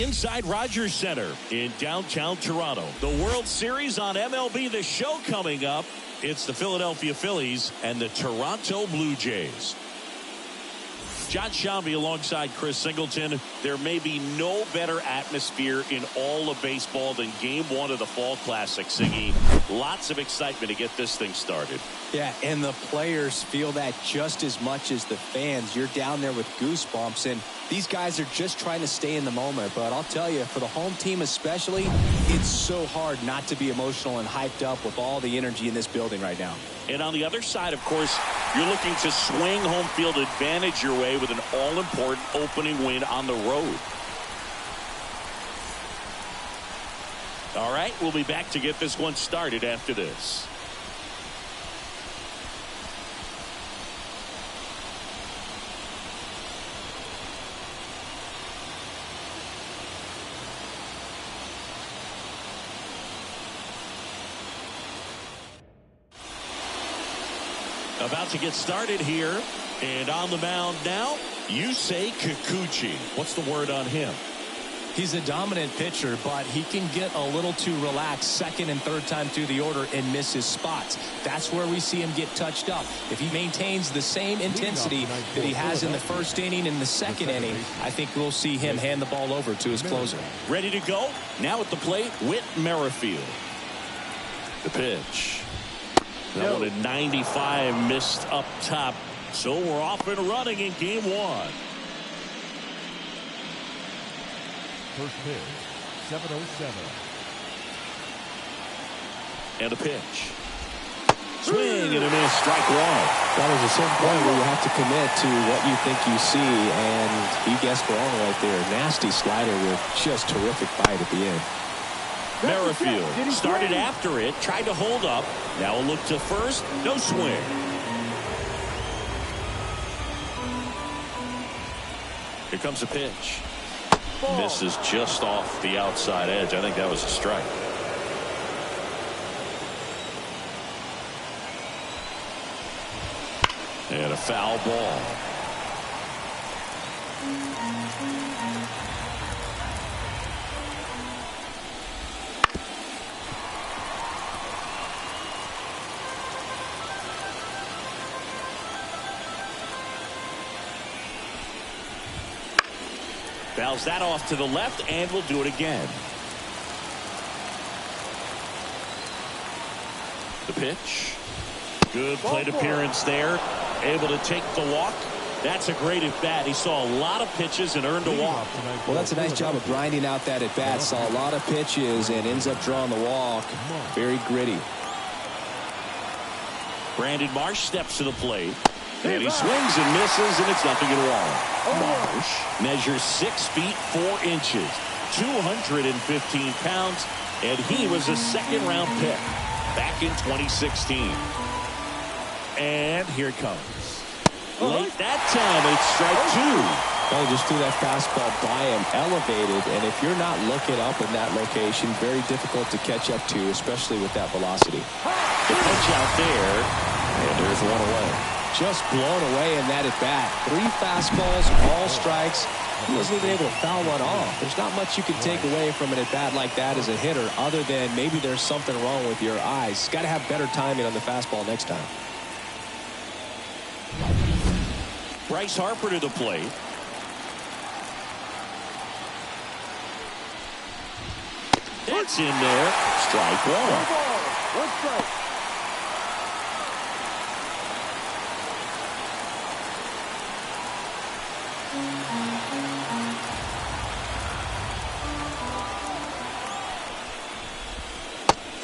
inside Rogers Center in downtown Toronto. The World Series on MLB The Show coming up. It's the Philadelphia Phillies and the Toronto Blue Jays. John Shambi alongside Chris Singleton. There may be no better atmosphere in all of baseball than Game 1 of the Fall Classic, Siggy. Lots of excitement to get this thing started. Yeah, and the players feel that just as much as the fans. You're down there with goosebumps, and these guys are just trying to stay in the moment. But I'll tell you, for the home team especially, it's so hard not to be emotional and hyped up with all the energy in this building right now. And on the other side, of course, you're looking to swing home field advantage your way with an all-important opening win on the road. All right, we'll be back to get this one started after this. About to get started here, and on the mound now, Yusei Kikuchi. What's the word on him? He's a dominant pitcher, but he can get a little too relaxed second and third time through the order and miss his spots. That's where we see him get touched up. If he maintains the same intensity that he has in the first inning and the second inning, I think we'll see him hand the ball over to his closer. Ready to go? Now at the plate, Whit Merrifield. The pitch. That one at 95, missed up top. So we're off and running in Game 1. First pitch, 7:07. And a pitch. Swing and a miss, strike one. That is a certain point where you have to commit to what you think you see, and he guessed wrong right there. Nasty slider with just terrific bite at the end. Merrifield started after it, tried to hold up. Now a look to first, no swing. Here comes a pitch. Misses just off the outside edge. I think that was a strike. And a foul ball. Fouls that off to the left, and we'll do it again. The pitch. Good plate appearance there. Able to take the walk. That's a great at-bat. He saw a lot of pitches and earned a walk. Well, that's a nice job of grinding out that at-bat. Saw a lot of pitches and ends up drawing the walk. Very gritty. Brandon Marsh steps to the plate. And he swings and misses, and it's nothing at all. Marsh measures 6 feet 4 inches, 215 pounds, and he was a second-round pick back in 2016. And here it comes. Late that time, it's strike 2. Well, just threw that fastball by him, elevated, and if you're not looking up in that location, very difficult to catch up to, especially with that velocity. The pitch out there, and there's one away. Just blown away in that at-bat. 3 fastballs, all strikes. He wasn't even able to foul one off. There's not much you can take away from an at-bat like that as a hitter, other than maybe there's something wrong with your eyes. Got to have better timing on the fastball next time. Bryce Harper to the plate. That's in there. Strike 1. One strike.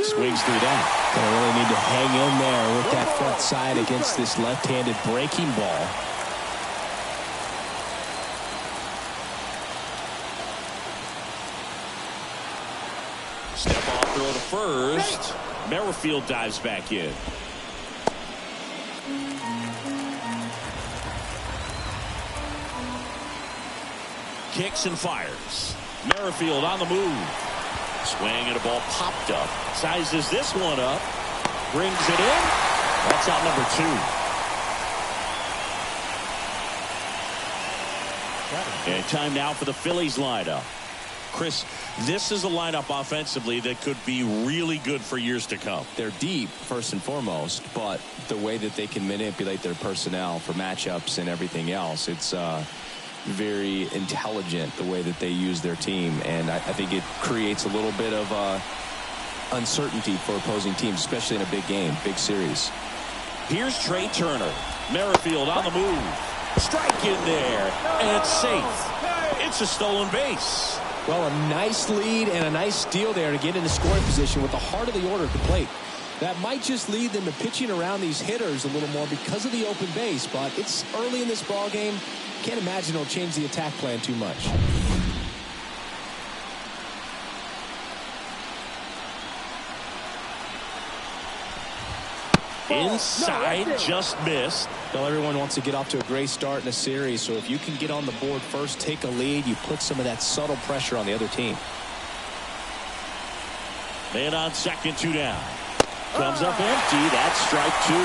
Swings through that. Gonna really need to hang in there with that front side against this left-handed breaking ball. Step off throw to first. Merrifield dives back in. Kicks and fires. Merrifield on the move. Swing and a ball popped up. Sizes this one up. Brings it in. That's out number 2. And time now for the Phillies lineup. Chris, this is a lineup offensively that could be really good for years to come. They're deep, first and foremost, but the way that they can manipulate their personnel for matchups and everything else, it's very intelligent the way that they use their team, and I think it creates a little bit of uncertainty for opposing teams, especially in a big game, big series. Here's Trey Turner. Merrifield on the move. Strike in there, and safe. It's a stolen base. Well, a nice lead and a nice steal there to get into scoring position with the heart of the order at the plate. That might just lead them to pitching around these hitters a little more because of the open base, but it's early in this ball game. Can't imagine it'll change the attack plan too much. Inside, just missed. Well, everyone wants to get off to a great start in a series, so if you can get on the board first, take a lead, you put some of that subtle pressure on the other team. Man on second, 2 down. Comes up empty. That's strike 2. 1-2.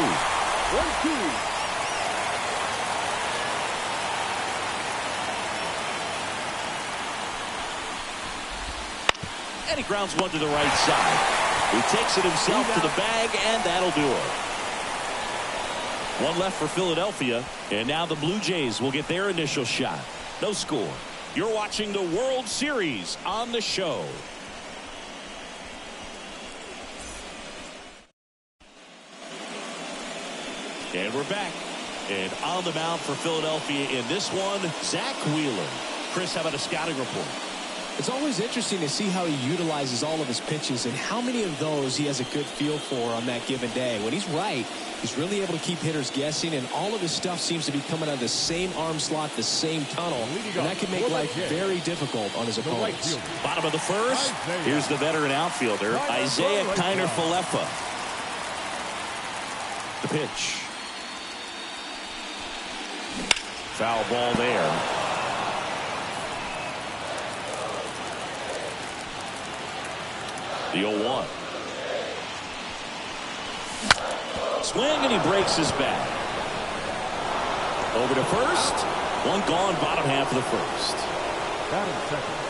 And he grounds one to the right side. He takes it himself to the bag, and that'll do it. One left for Philadelphia, and now the Blue Jays will get their initial shot. No score. You're watching the World Series on the show. And we're back. And on the mound for Philadelphia in this one, Zach Wheeler. Chris, how about a scouting report? It's always interesting to see how he utilizes all of his pitches and how many of those he has a good feel for on that given day. When he's right, he's really able to keep hitters guessing, and all of his stuff seems to be coming out of the same arm slot, the same tunnel, and that can make life very difficult on his opponents. Bottom of the first, here's the veteran outfielder, Isaiah Kiner-Falefa. The pitch. Foul ball there. The 0-1. Swing, and he breaks his bat. Over to first. One gone, bottom half of the first.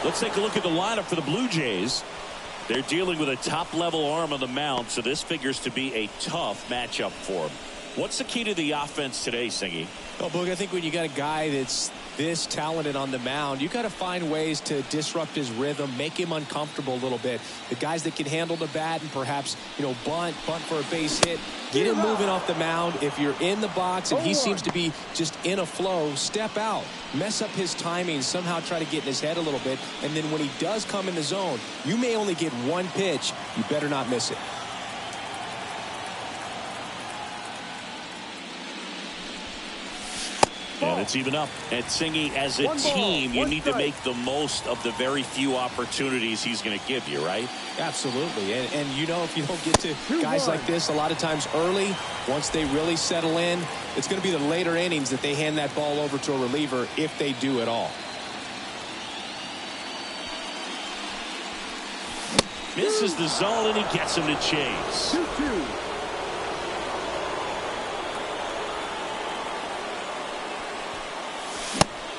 Let's take a look at the lineup for the Blue Jays. They're dealing with a top-level arm on the mound, so this figures to be a tough matchup for him. What's the key to the offense today, Singy? Well, Boog, I think when you got a guy that's this talented on the mound, you got to find ways to disrupt his rhythm, make him uncomfortable a little bit. The guys that can handle the bat and perhaps, bunt for a base hit, get him moving off the mound. If you're in the box and he seems to be just in a flow, step out, mess up his timing, somehow try to get in his head a little bit. And then when he does come in the zone, you may only get one pitch. You better not miss it. And it's even up. And Singy, as a team, you need to make the most of the very few opportunities he's going to give you, right? Absolutely. And if you don't get to guys like this a lot of times early, once they really settle in, it's going to be the later innings that they hand that ball over to a reliever, if they do at all. Misses the zone, and he gets him to chase. 2-2.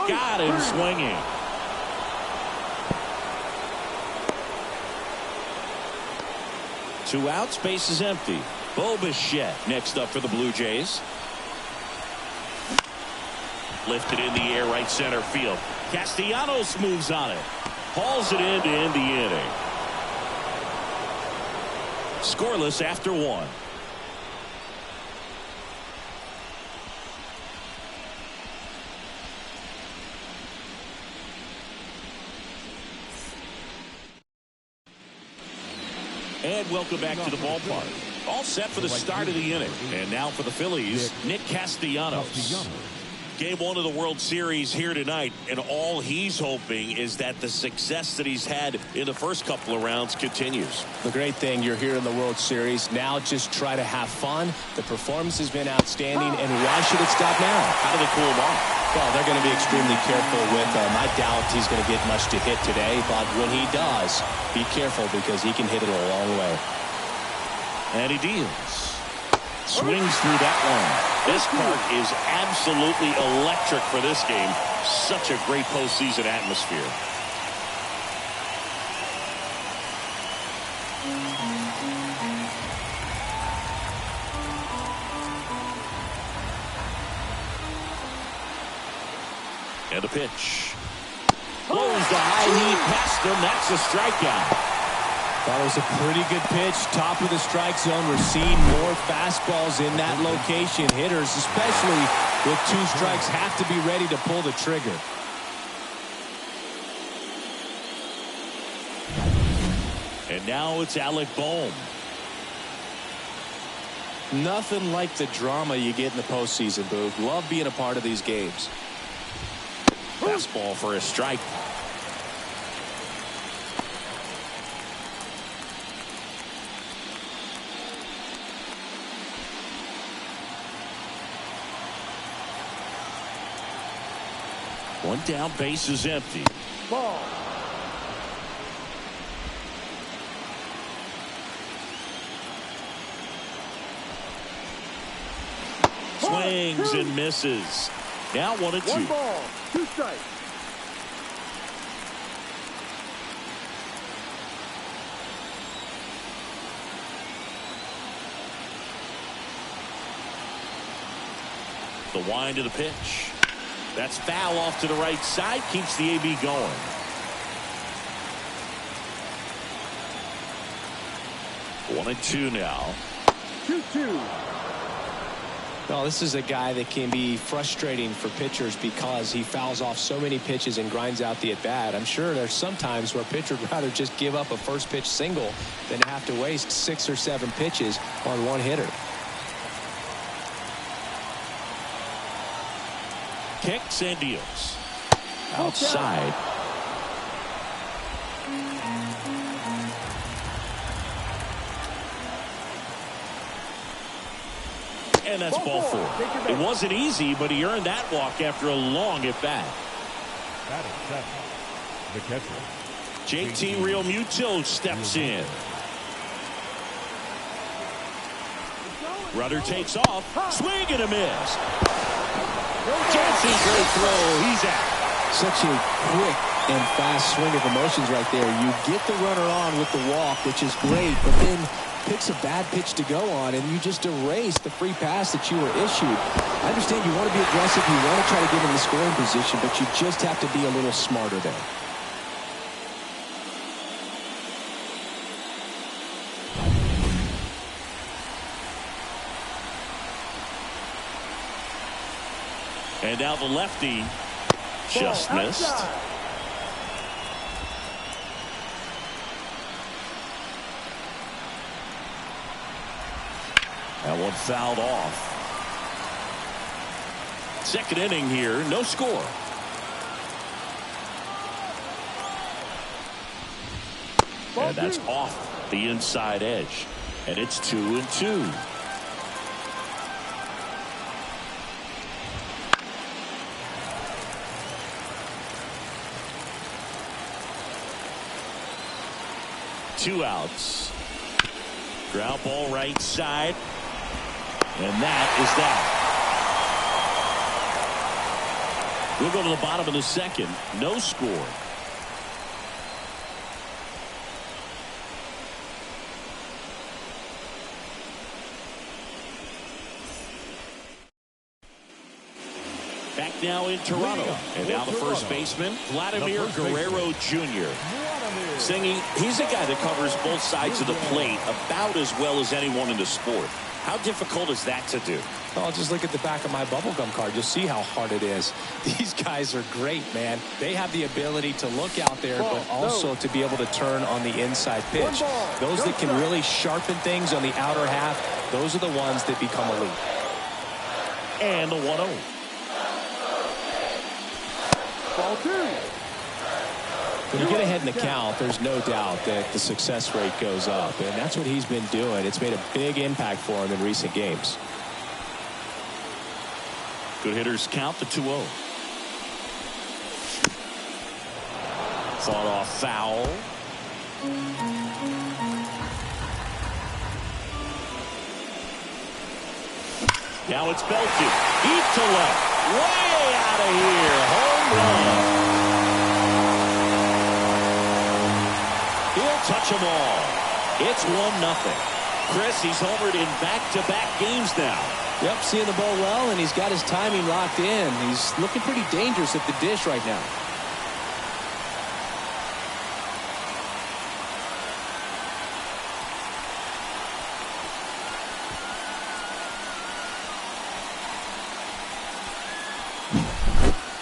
Got him swinging. Two outs, base is empty. Bo Bichette next up for the Blue Jays. Lifted in the air, right center field. Castellanos moves on it. Hauls it in to end the inning. Scoreless after 1. And welcome back to the ballpark. All set for the start of the inning. And now for the Phillies, Nick Castellanos. Game 1 of the World Series here tonight, and all he's hoping is that the success that he's had in the first couple of rounds continues. The great thing, you're here in the World Series. Now just try to have fun. The performance has been outstanding, and why should it stop now? How do they cool him off? Well, they're going to be extremely careful with him. I doubt he's going to get much to hit today, but when he does, be careful because he can hit it a long way. And he deals. Swings through that one. This park is absolutely electric for this game. Such a great postseason atmosphere. And a pitch. Blows the high heat past him. That's a strikeout. That was a pretty good pitch. Top of the strike zone. We're seeing more fastballs in that location. Hitters, especially with 2 strikes, have to be ready to pull the trigger. And now it's Alec Bohm. Nothing like the drama you get in the postseason, Boog. Love being a part of these games. Fastball for a strike. One down, base is empty. Ball. Swings and misses. Now 1-2. 1 ball, 2 strikes. The wind of the pitch. That's foul off to the right side. Keeps the AB going. One and two now. 2-2. Well, this is a guy that can be frustrating for pitchers because he fouls off so many pitches and grinds out the at-bat. I'm sure there's some times where a pitcher would rather just give up a first pitch single than have to waste 6 or 7 pitches on one hitter. Kicks and deals. Outside. And that's ball 4. It wasn't easy, but he earned that walk after a long at bat. That is 7. The catcher. JT Realmuto steps in. Rudder takes off. Swing and a miss. Johnson, great throw. He's out. Such a quick and fast swing of emotions right there. You get the runner on with the walk, which is great, but then picks a bad pitch to go on, and you just erase the free pass that you were issued. I understand you want to be aggressive. You want to try to get in the scoring position, but you just have to be a little smarter there. And now the lefty just missed. That one fouled off. Second inning here, no score. And that's off the inside edge. And it's 2-2. Two outs. Ground ball right side. And that is that. We'll go to the bottom of the second. No score. Back now in Toronto. And now the first baseman, Vladimir Guerrero Jr. Singy, he's a guy that covers both sides of the plate about as well as anyone in the sport. How difficult is that to do? Oh, just look at the back of my bubblegum card. You'll see how hard it is. These guys are great, man. They have the ability to look out there, but also to be able to turn on the inside pitch. Those that can really sharpen things on the outer half, those are the ones that become elite. And the 1-0. Ball 2. When you get ahead in the count, there's no doubt that the success rate goes up, and that's what he's been doing. It's made a big impact for him in recent games. Good hitters count the 2-0. Fought off foul. Now it's belted. Deep to left. Way out of here. Home run. He'll touch them all. It's 1-0. Chris, he's homered in back-to-back games now. Yep, seeing the ball well, and he's got his timing locked in. He's looking pretty dangerous at the dish right now.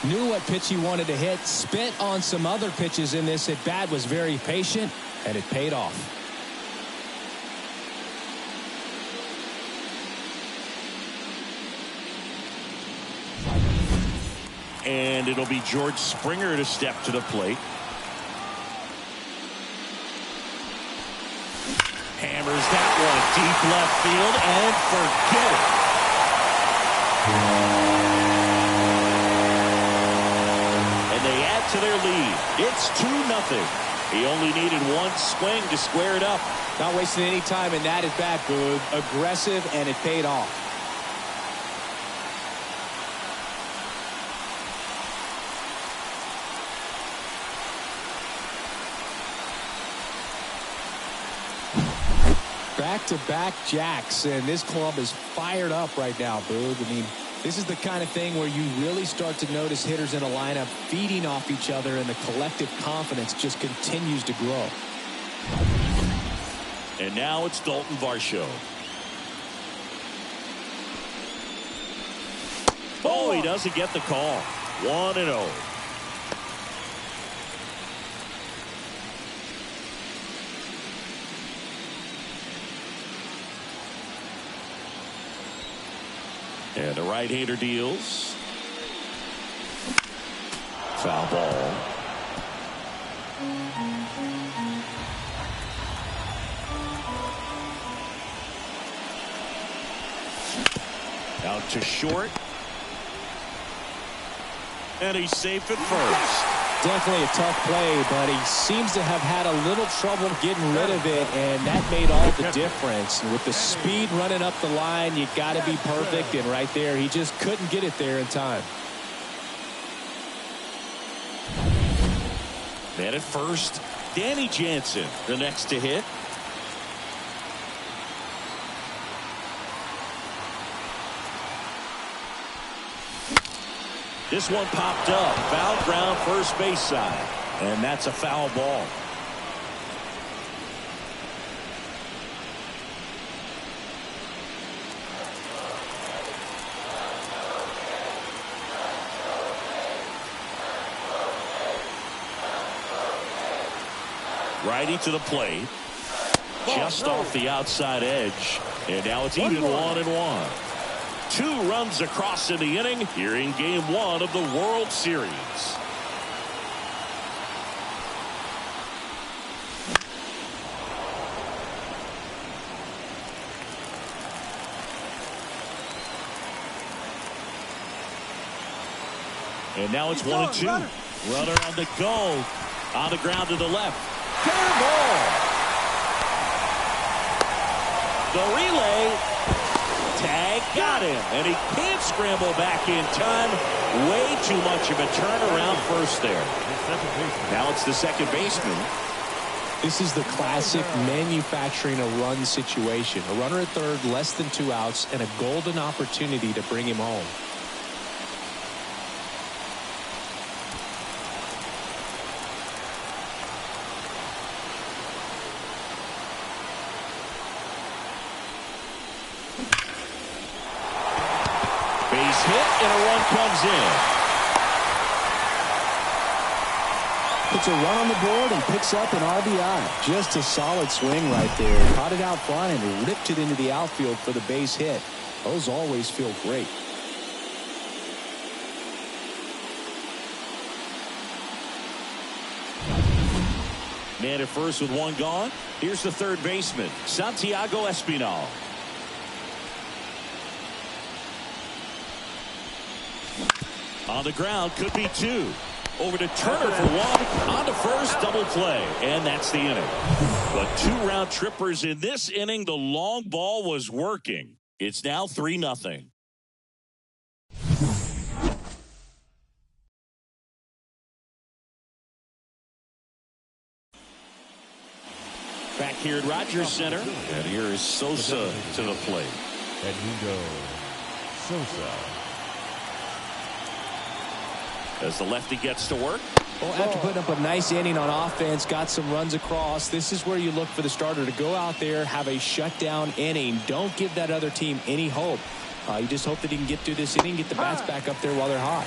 Knew what pitch he wanted to hit, spent on some other pitches in this at bat, was very patient, and it paid off. And it'll be George Springer to step to the plate. Hammers that one deep left field and forget it. And they add to their lead. It's 2-0. He only needed one swing to square it up. Not wasting any time in that at bat, Boog. Aggressive, and it paid off. Back-to-back jacks, and this club is fired up right now, Boog. I mean, this is the kind of thing where you really start to notice hitters in a lineup feeding off each other, and the collective confidence just continues to grow. And now it's Dalton Varsho. Oh, he doesn't get the call. 1-0. And the right-hander deals. Foul ball. Out to short. And he's safe at first. Definitely a tough play, but he seems to have had a little trouble getting rid of it, and that made all the difference. And with the speed running up the line, you got to be perfect, and right there, he just couldn't get it there in time. Man at first, Danny Jansen, the next to hit. This one popped up, foul ground first base side, and that's a foul ball. Righty to the plate, just off the outside edge, and now it's even 1-1. 2 runs across in the inning here in game 1 of the World Series. And now it's 1-2. Runner on the go. On the ground to the left. Fair ball. The relay. Tag got him, and he can't scramble back in time. Way too much of a turnaround first there. Now it's the second baseman. This is the classic manufacturing a run situation. A runner at third, less than 2 outs, and a golden opportunity to bring him home. Base hit, and a run comes in. Puts a run on the board and picks up an RBI. Just a solid swing right there. Caught it out front and ripped it into the outfield for the base hit. Those always feel great. Man at first with one gone. Here's the third baseman, Santiago Espinal. On the ground, could be 2. Over to Turner for 1. On to first, double play. And that's the inning. But 2 round trippers in this inning. The long ball was working. It's now 3-0. Back here at Rogers Center. And here is Sosa to the plate. And he goes. Sosa. As the lefty gets to work. Well, after putting up a nice inning on offense, got some runs across, this is where you look for the starter to go out there, have a shutdown inning. Don't give that other team any hope. You just hope that he can get through this inning, get the bats back up there while they're hot.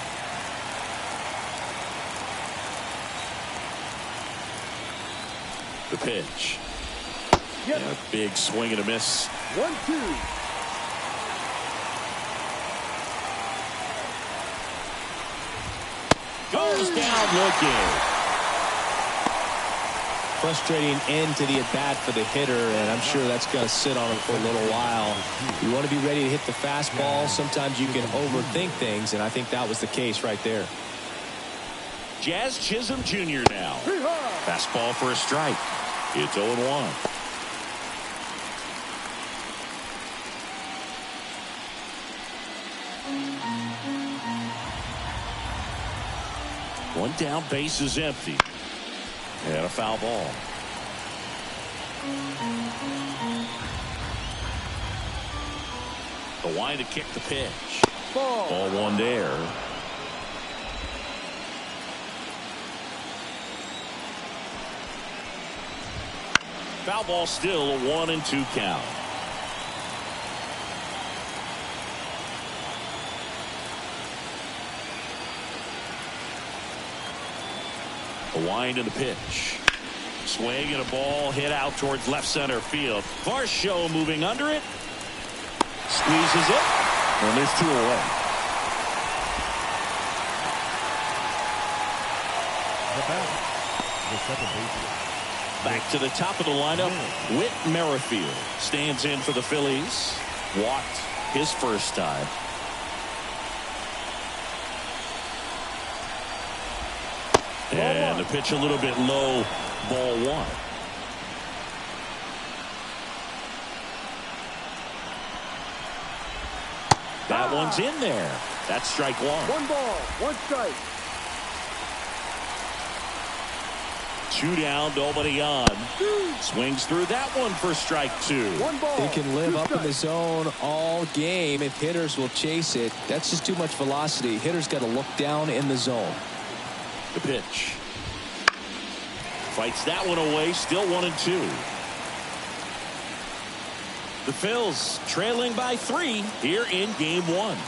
The pitch. And a big swing and a miss. 1-2. Goes down looking. Frustrating end to the at-bat for the hitter, and I'm sure that's going to sit on him for a little while. You want to be ready to hit the fastball. Sometimes you can overthink things, and I think that was the case right there. Jazz Chisholm Jr. now. Fastball for a strike. It's 0-1. One down, base is empty. And a foul ball. The wind to kick the pitch. Ball one there. Foul ball still a 1-2 count. A wind and a pitch. Swing and a ball hit out towards left center field. Varsho moving under it. Squeezes it. And there's two away. The batter, the second baseman. Back to the top of the lineup. Whit Merrifield stands in for the Phillies. Walked his first time. And the pitch a little bit low. Ball one. That one's in there. That's strike one. 1 ball, 1 strike. 2 down, nobody on. Swings through that one for strike 2. 1 ball. They can live 2 up in the strikes. zone all game if hitters will chase it. That's just too much velocity. Hitters got to look down in the zone. The pitch. Fights that one away. Still 1-2. The Phils trailing by 3 here in game 1.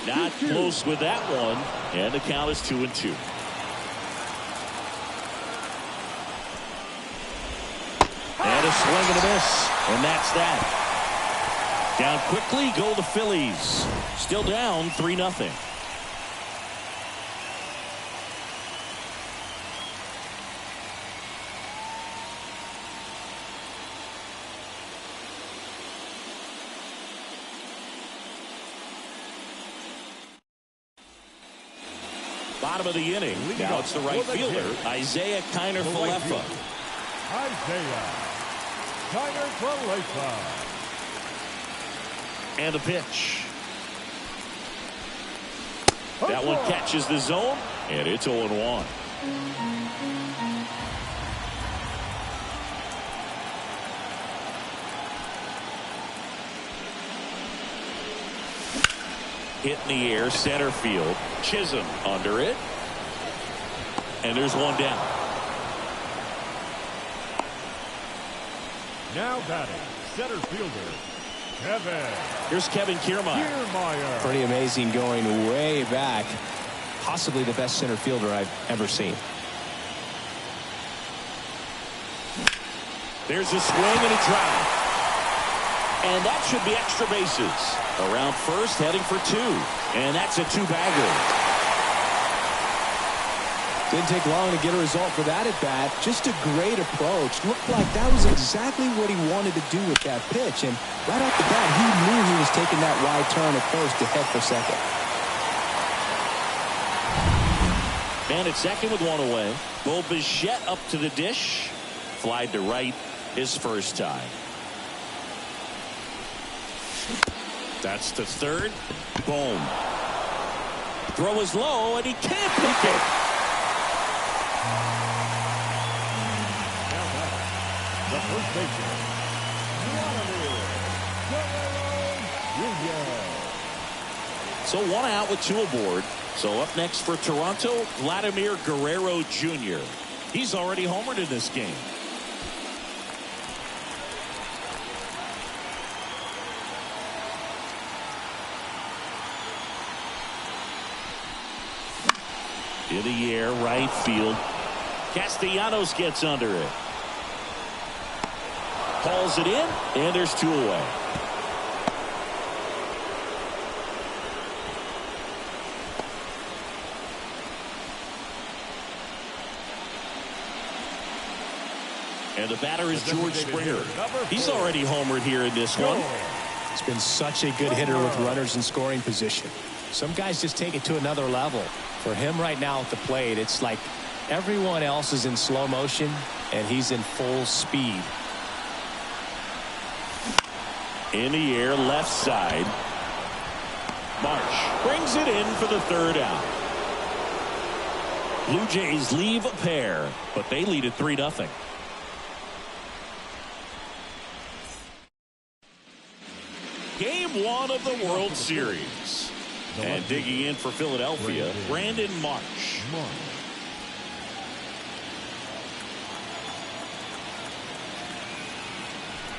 Not close with that one. And the count is 2-2. And a swing and a miss. And that's that. Down quickly go the Phillies. Still down 3-0. Bottom of the inning. Now it's the right fielder, Isaiah Kiner-Falefa. Isaiah Kiner-Falefa. And a pitch. That one catches the zone, and it's 0-1. Hit in the air, center field. Chisholm under it. And there's one down. Now batting, center fielder, Kevin. Here's Kevin Kiermaier. Kiermaier. Pretty amazing, going way back. Possibly the best center fielder I've ever seen. There's a swing and a drive. And that should be extra bases. Around first, heading for 2. And that's a 2-bagger. Didn't take long to get a result for that at bat. Just a great approach. Looked like that was exactly what he wanted to do with that pitch. And right off the bat, he knew he was taking that wide turn at first to head for second. And at second with one away. Bo Bichette up to the dish. Flied to right his first time. That's to third. Boom. Throw is low, and he can't pick it. Now batting, the first baseman, So 1 out with 2 aboard. So up next for Toronto, Vladimir Guerrero Jr. He's already homered in this game. In the air, right field. Castellanos gets under it. Hauls it in, and there's 2 away. And the batter is George Springer. He's already homered here in this one. He's been such a good hitter with runners in scoring position. Some guys just take it to another level. For him right now at the plate, it's like everyone else is in slow motion and he's in full speed. In the air, left side. Marsh brings it in for the 3rd out. Blue Jays leave a pair, but they lead at 3-0. Game 1 of the World Series. And digging in for Philadelphia, Brandon Marsh.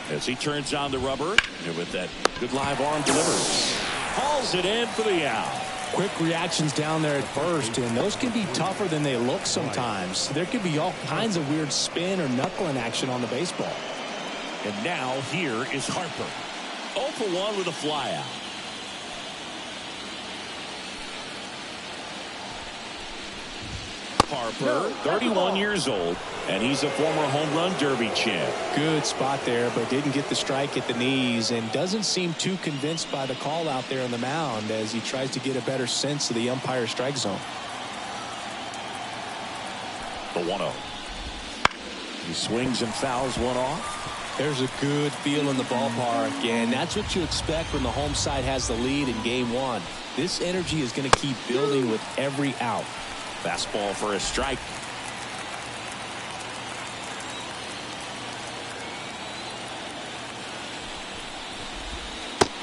As he turns on the rubber, and with that good live arm delivers. Hauls it in for the out. Quick reactions down there at first, and those can be tougher than they look sometimes. There could be all kinds of weird spin or knuckling action on the baseball. And now here is Harper. 0 for 1 with a fly out. Harper, 31 years old, and he's a former home run derby champ. Good spot there, but didn't get the strike at the knees and doesn't seem too convinced by the call out there on the mound as he tries to get a better sense of the umpire's strike zone. The 1-0. He swings and fouls one off. There's a good feel in the ballpark, and that's what you expect when the home side has the lead in game 1. This energy is going to keep building with every out. Fastball for a strike.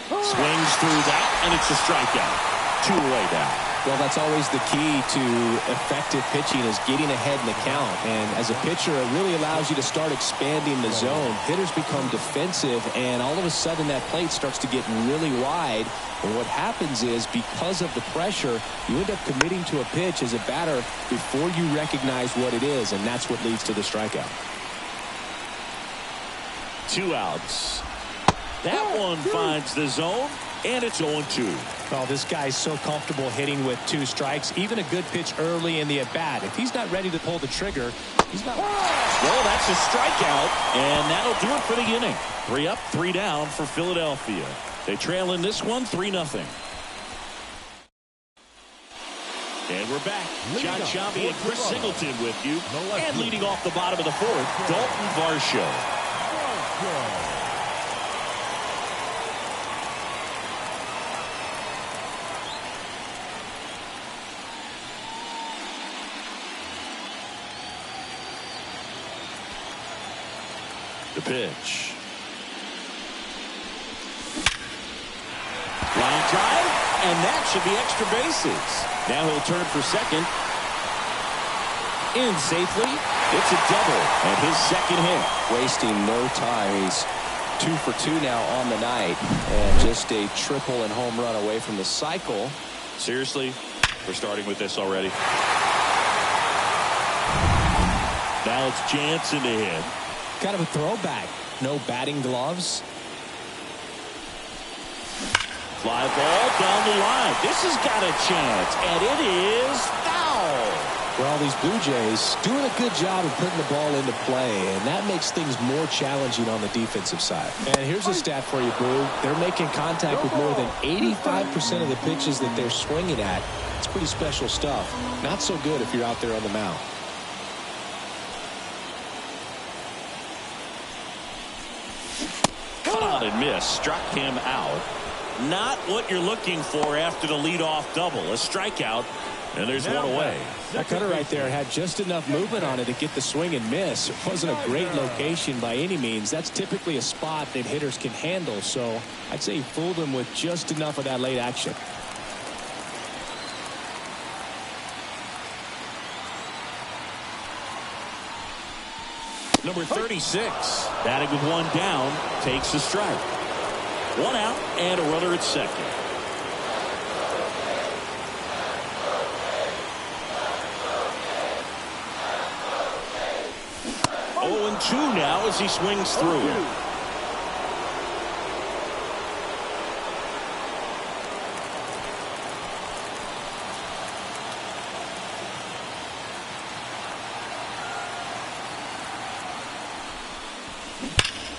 Swings through that, and it's a strikeout. 2 away now. Well, that's always the key to effective pitching is getting ahead in the count. And as a pitcher, it really allows you to start expanding the zone. Hitters become defensive, and all of a sudden that plate starts to get really wide. And what happens is because of the pressure, you end up committing to a pitch as a batter before you recognize what it is, and that's what leads to the strikeout. 2 outs. That one finds the zone, and it's 0-2. Oh, this guy's so comfortable hitting with 2 strikes. Even a good pitch early in the at-bat. If he's not ready to pull the trigger, he's not. Well, that's a strikeout, and that'll do it for the inning. 3 up, 3 down for Philadelphia. They trail in this one 3-0. And we're back. John Sciambi and Chris Singleton with you. And leading off the bottom of the 4th, Dalton Varsho. The pitch. Line drive, and that should be extra bases. Now he'll turn for second. In safely. It's a double, and his second hit. Wasting no time. He's 2 for 2 now on the night, and just a triple and home run away from the cycle. Seriously, we're starting with this already. Now it's Jansen to hit. Kind of a throwback. No batting gloves. Fly ball down the line. This has got a chance, and it is foul. Well, these Blue Jays doing a good job of putting the ball into play, and that makes things more challenging on the defensive side. And here's a stat for you, Boo. They're making contact with more than 85% of the pitches that they're swinging at. It's pretty special stuff. Not so good if you're out there on the mound. And miss, struck him out. Not what you're looking for after the leadoff double. A strikeout, and there's one away. That cutter right there had just enough movement on it to get the swing and miss. It wasn't a great location by any means. That's typically a spot that hitters can handle, so I'd say he fooled him with just enough of that late action. Number 36. Batting with one down, takes a strike. One out and a runner at second. 0-2 now as he swings through.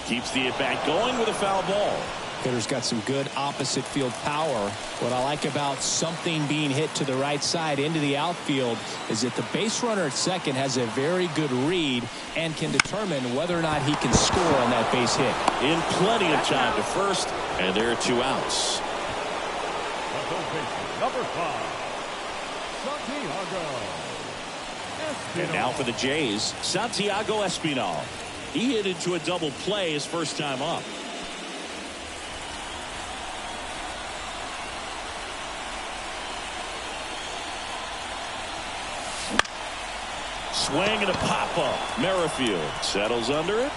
Keeps the at-bat going with a foul ball. Hitter's got some good opposite field power. What I like about something being hit to the right side into the outfield is that the base runner at second has a very good read and can determine whether or not he can score on that base hit. In plenty of time to first, and there are 2 outs. Number 5, Santiago. And now for the Jays, Santiago Espinal. He hit into a double play his first time up. Swing and a pop-up. Merrifield settles under it.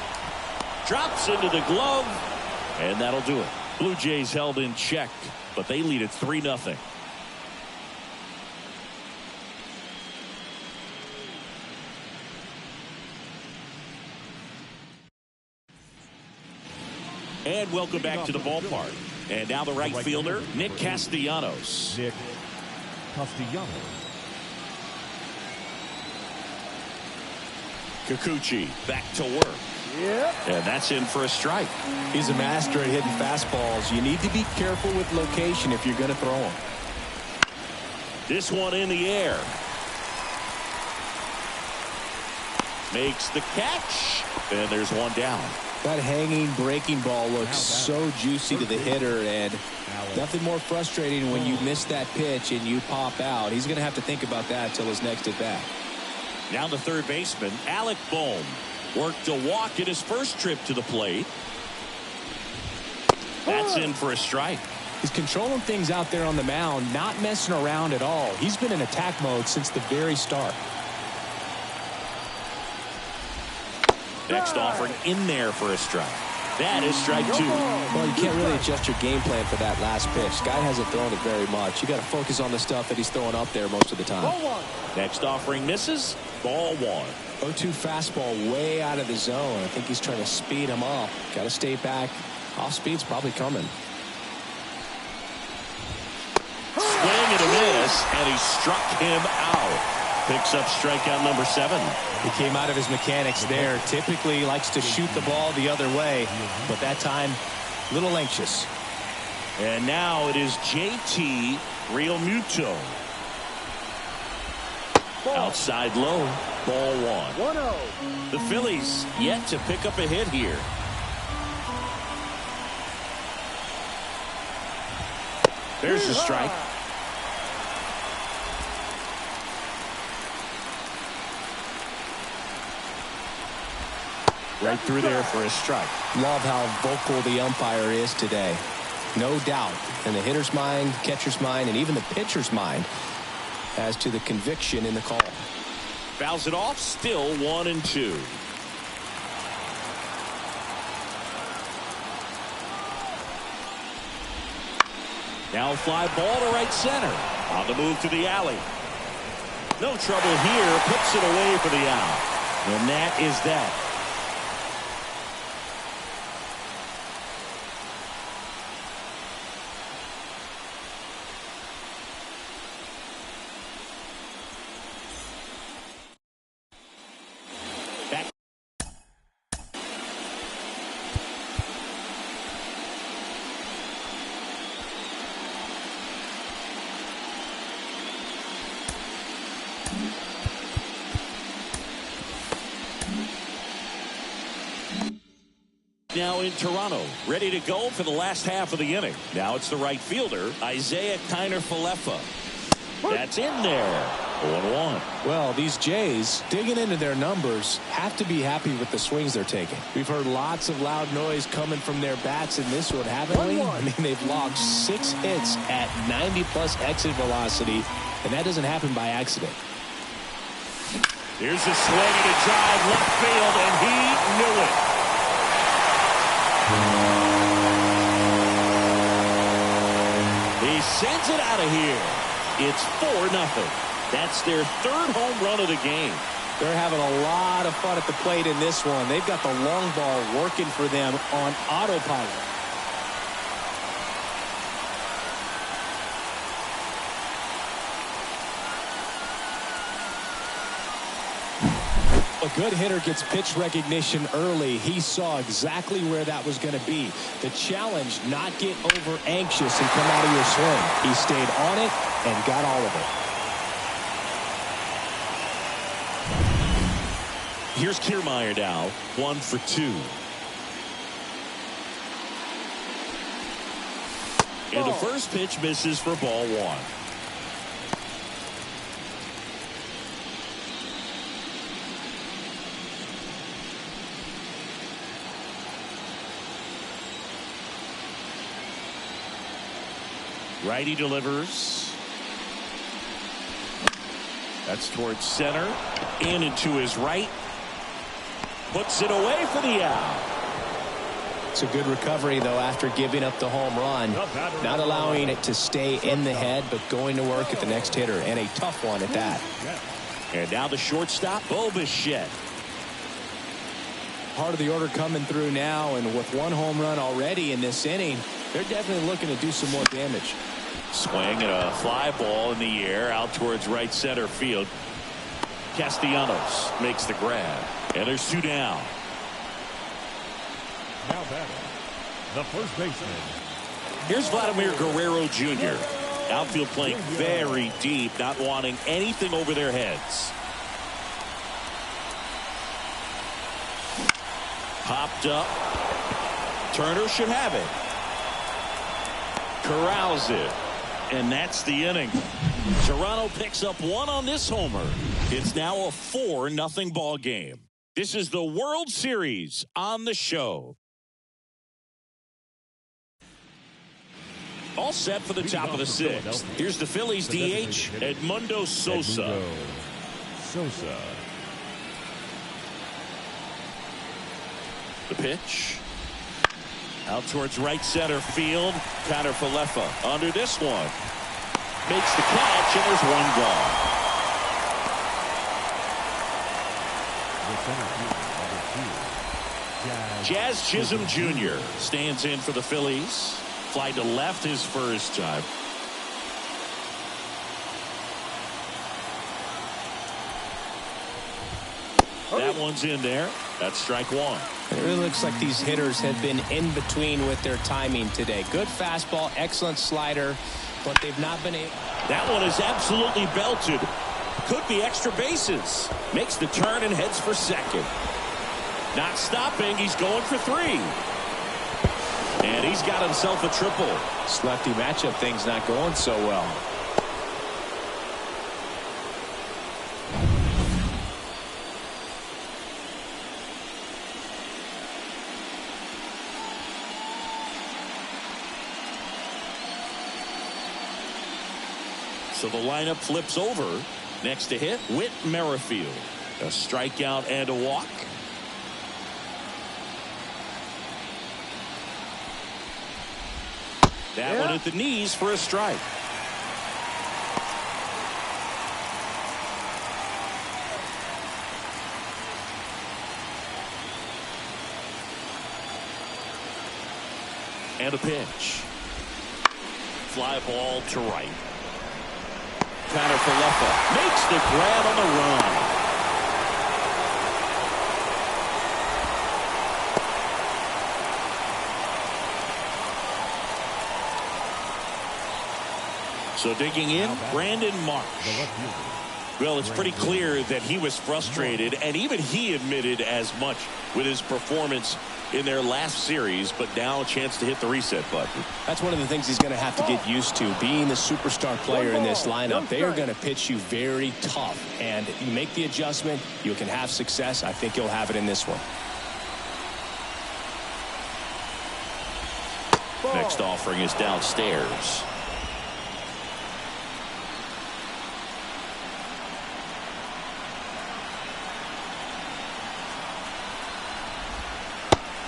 Drops into the glove. And that'll do it. Blue Jays held in check, but they lead at 3-0. And welcome back to the ballpark. And now the right fielder, Nick Castellanos. Nick Castellanos. Kikuchi back to work. And that's in for a strike. He's a master at hitting fastballs. You need to be careful with location if you're going to throw them. This one in the air. Makes the catch. And there's one down. That hanging breaking ball looks so juicy to the hitter, and nothing more frustrating when you miss that pitch and you pop out. He's going to have to think about that until his next at bat. Now the third baseman, Alec Bohm, worked a walk in his first trip to the plate. That's in for a strike. He's controlling things out there on the mound, not messing around at all. He's been in attack mode since the very start. Next offering in there for a strike. That is strike 2. Well, you can't really adjust your game plan for that last pitch. Guy hasn't thrown it very much. You got to focus on the stuff that he's throwing up there most of the time. Next offering misses. Ball 1. 0-2 fastball way out of the zone. I think he's trying to speed him up. Got to stay back. Off speed's probably coming. Swing and a miss, and he struck him out. Picks up strikeout number 7. He came out of his mechanics there. Typically he likes to shoot the ball the other way, but that time a little anxious. And now it is JT Realmuto. Outside low, ball 1. The Phillies yet to pick up a hit here. There's the strike. Right through there for a strike. Love how vocal the umpire is today. No doubt in the hitter's mind, catcher's mind, and even the pitcher's mind as to the conviction in the call. Fouls it off, still 1-2. Now a fly ball to right center. On the move to the alley. No trouble here. Puts it away for the out. And that is that. Now in Toronto, ready to go for the last half of the inning. Now it's the right fielder, Isaiah Kiner-Falefa. That's in there. 1-1. Well, these Jays, digging into their numbers, have to be happy with the swings they're taking. We've heard lots of loud noise coming from their bats in this one, haven't we? I mean, they've logged 6 hits at 90+ exit velocity, and that doesn't happen by accident. Here's a swing and a drive left field, and he knew it. He sends it out of here. It's 4-0. That's their third home run of the game. They're having a lot of fun at the plate in this one. They've got the long ball working for them on autopilot. A good hitter gets pitch recognition early. He saw exactly where that was going to be. The challenge, not get over anxious and come out of your swing. He stayed on it and got all of it. Here's Kiermaier now, 1 for 2. And the first pitch misses for ball 1. Righty delivers. That's towards center. In and to his right. Puts it away for the out. It's a good recovery, though, after giving up the home run. Not allowing it to stay in the head, but going to work at the next hitter, and a tough one at that. And now the shortstop, Bo Bichette. Part of the order coming through now, and with one home run already in this inning, they're definitely looking to do some more damage. Swing and a fly ball in the air out towards right center field. Castellanos makes the grab, and there's 2 down. Now batting, the first baseman. Here's Vladimir Guerrero Jr. Outfield playing very deep, not wanting anything over their heads. Popped up. Turner should have it. Corrals it. And that's the inning. Toronto picks up 1 on this homer. It's now a 4-0 ball game. This is the World Series on the show. All set for the top of the 6th. Here's the Phillies DH, Edmundo Sosa. The pitch. Out towards right center field. Connor Falefa under this one. Makes the catch, and there's 1 gone. Jazz Chisholm Jr. stands in for the Phillies. Fly to left his first time. That one's in there. That's strike 1. It really looks like these hitters have been in between with their timing today. Good fastball, excellent slider, but they've not been able. That one is absolutely belted. Could be extra bases. Makes the turn and heads for second. Not stopping. He's going for 3. And he's got himself a triple. This lefty matchup thing's not going so well. So the lineup flips over. Next to hit, Whit Merrifield. A strikeout and a walk. That one at the knees for a strike. And a pitch. Fly ball to right. Connor Falefa makes the grab on the run. So digging in, Brandon Marsh. Well, it's pretty clear that he was frustrated, and even he admitted as much with his performance in their last series, but now a chance to hit the reset button. That's one of the things he's going to have to get used to. Being the superstar player in this lineup, they are going to pitch you very tough, and you make the adjustment, you can have success. I think you'll have it in this one. Next offering is downstairs.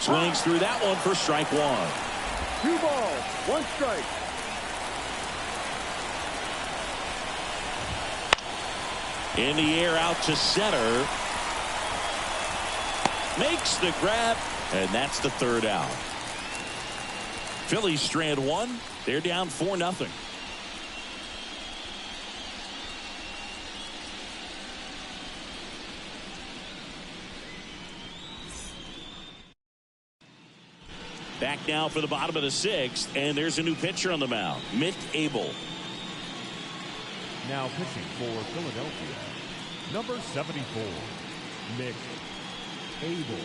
Swings through that one for strike one. 2 balls, 1 strike. In the air out to center. Makes the grab, and that's the 3rd out. Phillies strand 1. They're down 4-0. Back now for the bottom of the 6th, and there's a new pitcher on the mound, Mick Abel. Now pitching for Philadelphia, number 74, Mick Abel.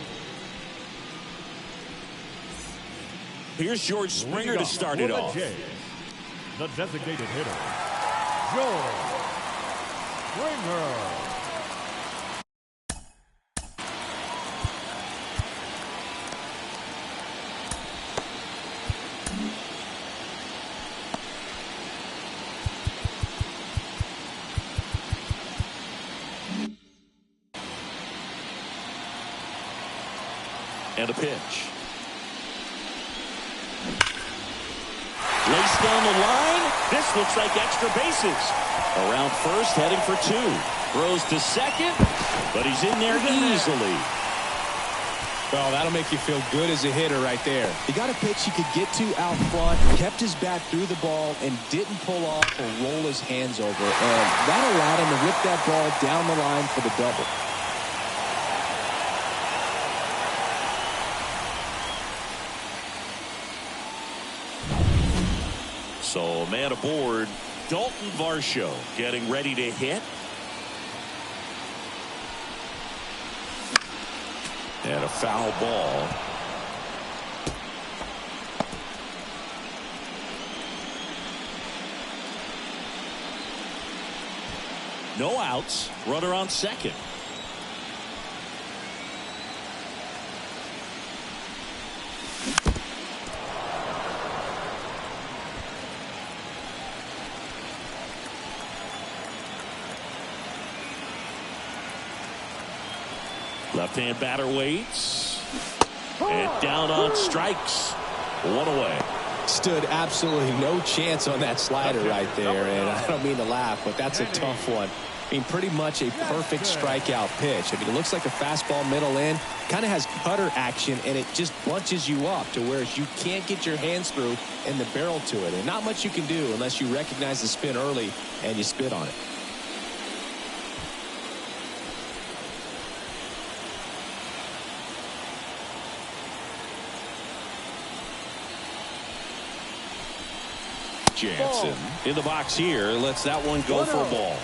Here's George Springer to start it off. The designated hitter, George Springer. And a pitch. Laced down the line. This looks like extra bases. Around first, heading for 2. Throws to second, but he's in there easily. Well, that'll make you feel good as a hitter right there. He got a pitch he could get to out front, kept his bat through the ball, and didn't pull off or roll his hands over. And that allowed him to whip that ball down the line for the double. So, man aboard, Dalton Varsho getting ready to hit. And a foul ball. No outs. Runner on second. Left-hand batter waits. And down on strikes. 1 away. Stood absolutely no chance on that slider right there. And I don't mean to laugh, but that's a tough one. I mean, pretty much a perfect strikeout pitch. I mean, it looks like a fastball middle in. Kind of has cutter action, and it just bunches you up to where you can't get your hands through and the barrel to it. And not much you can do unless you recognize the spin early and you spit on it. Jansen in the box here. Lets that one go for a ball.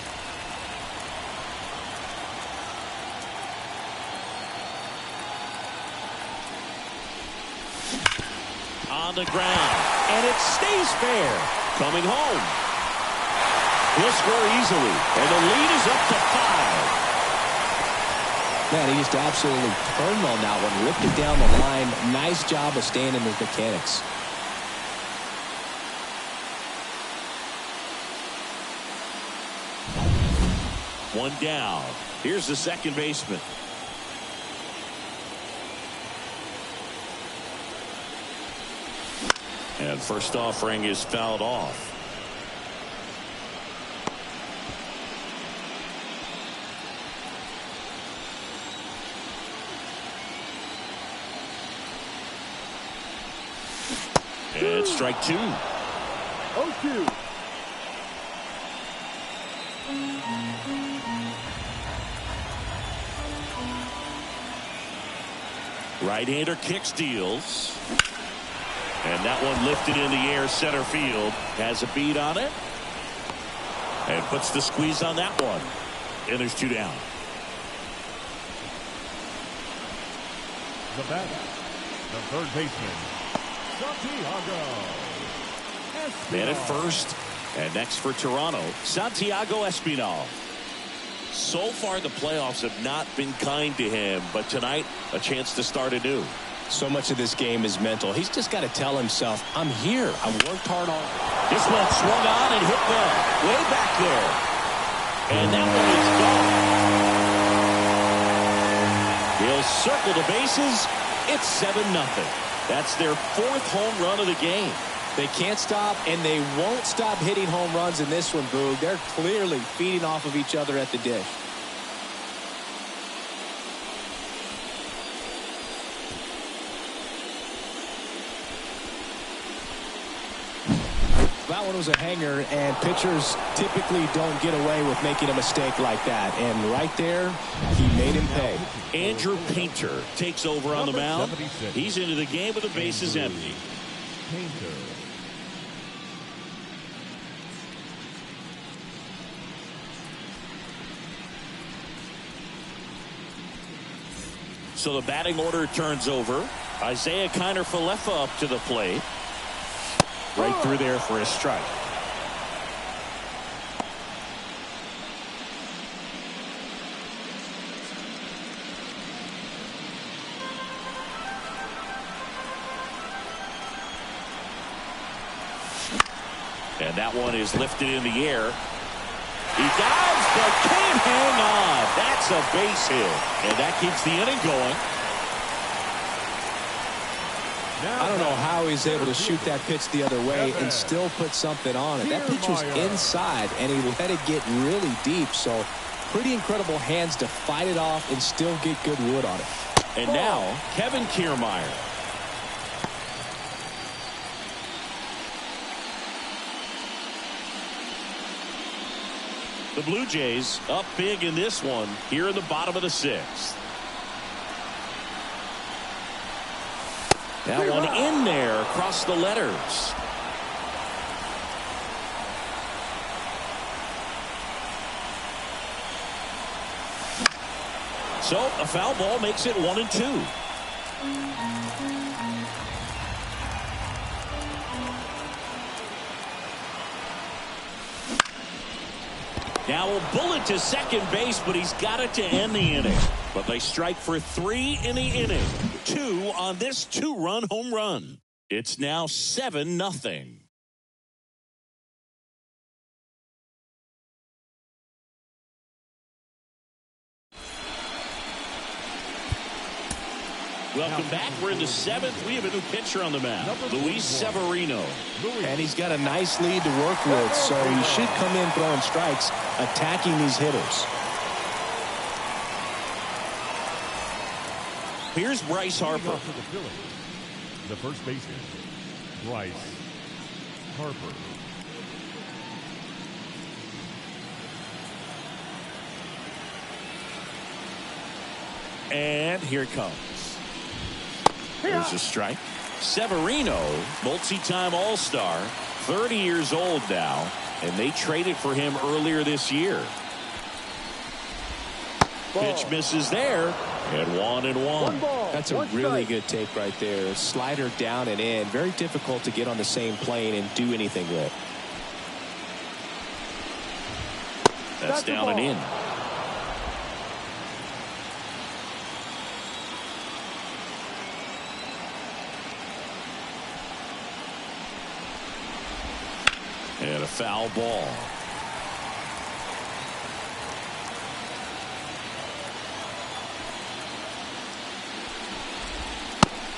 On the ground. And it stays fair. Coming home. He'll score easily. And the lead is up to 5. Man, he just absolutely turned on that one. Ripped it down the line. Nice job of staying in his mechanics. One down. Here's the second baseman. And first offering is fouled off. And strike 2. 0-2. Right-hander kick steals. And that one lifted in the air center field. Has a beat on it. And puts the squeeze on that one. And there's 2 down. The batter, the third baseman, Santiago. Man at first. And next for Toronto, Santiago Espinal. So far, the playoffs have not been kind to him, but tonight, a chance to start anew. So much of this game is mental. He's just got to tell himself, I'm here. I worked hard on. This one swung on and hit well. Way back there. And that one is gone. He'll circle the bases It's 7-0. That's their 4th home run of the game. They can't stop, and they won't stop hitting home runs in this one, Boog. They're clearly feeding off of each other at the dish. That one was a hanger, and pitchers typically don't get away with making a mistake like that. And right there, he made him pay. Andrew Painter takes over on the mound. 76. He's into the game with the bases empty. Painter. So the batting order turns over. Isaiah Kiner-Falefa up to the plate. Right through there for a strike. And that one is lifted in the air. He dives but can't hang on. That's a base hit. And that keeps the inning going. I don't know how he's able to shoot that pitch the other way and still put something on it. That pitch was inside, and he let it get really deep. So pretty incredible hands to fight it off and still get good wood on it. And now, Kevin Kiermaier. The Blue Jays up big in this one here in the bottom of the 6th. That one in there across the letters. So a foul ball makes it 1-2. Now a bullet to second base, but he's got it to end the inning. But they strike for 3 in the inning. 2 on this 2-run home run. It's now 7-0. Welcome back. We're in the 7th. We have a new pitcher on the mound, Luis Severino. And he's got a nice lead to work with, so he should come in throwing strikes, attacking these hitters. Here's Bryce Harper. For the Phillies, the first baseman, Bryce Harper. And here it comes. There's a strike. Severino, multi-time All-Star, 30 years old now, and they traded for him earlier this year. Pitch misses there, and 1-1. That's a really good take right there. Slider down and in. Very difficult to get on the same plane and do anything with. That's down and in. And a foul ball.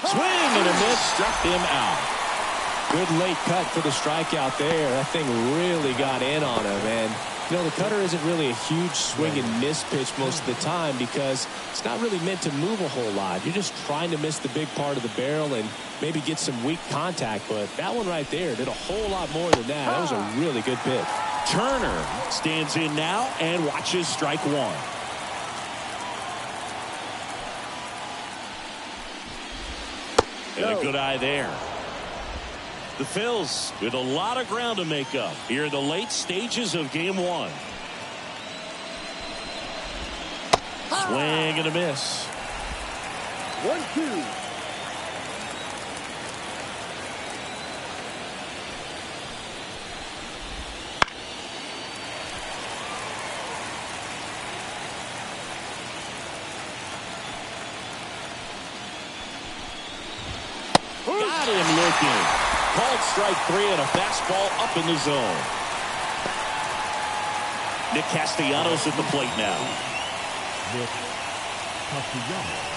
Swing and a miss, struck him out. Good late cut for the strikeout there. That thing really got in on him. And, you know, the cutter isn't really a huge swing and miss pitch most of the time because it's not really meant to move a whole lot. You're just trying to miss the big part of the barrel and maybe get some weak contact. But that one right there did a whole lot more than that. That was a really good pitch. Turner stands in now and watches strike 1. And a good eye there. The Phils with a lot of ground to make up here in the late stages of game 1. Swing and a miss. 1-2. Got him looking. Called strike 3 and a fastball up in the zone. Nick Castellanos at the plate now. Nick Castellanos.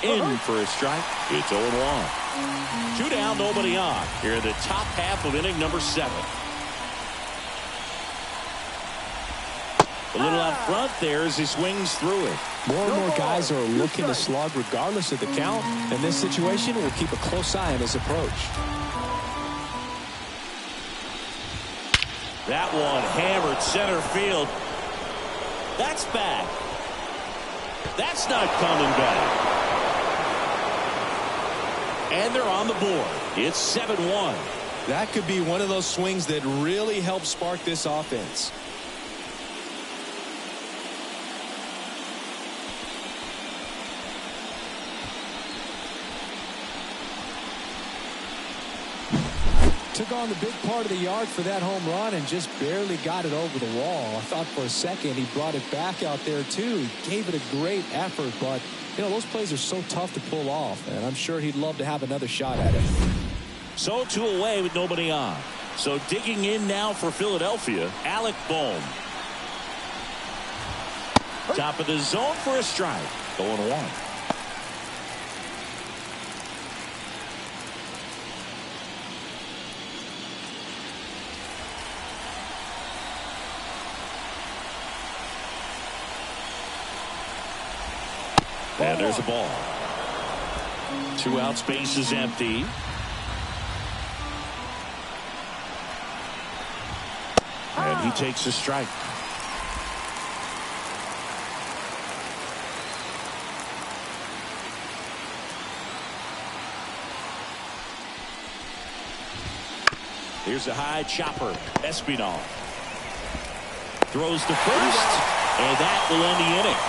In for a strike. It's 0-1. 2 down, nobody on. Here in the top half of inning number 7. A little out front there as he swings through it. More and more guys are looking to slug regardless of the count. In this situation, we'll keep a close eye on his approach. That one hammered center field. That's back. That's not coming back. And they're on the board. It's 7-1. That could be one of those swings that really help spark this offense. Took on the big part of the yard for that home run and just barely got it over the wall. I thought for a second he brought it back out there too. He gave it a great effort, but you know, those plays are so tough to pull off, and I'm sure he'd love to have another shot at it. So 2 away with nobody on. So digging in now for Philadelphia, Alec Bohm. Top of the zone for a strike. 0-1. And there's a ball. 2 outs, base is empty. And he takes a strike. Here's a high chopper. Espinal throws to first. And that will end the inning.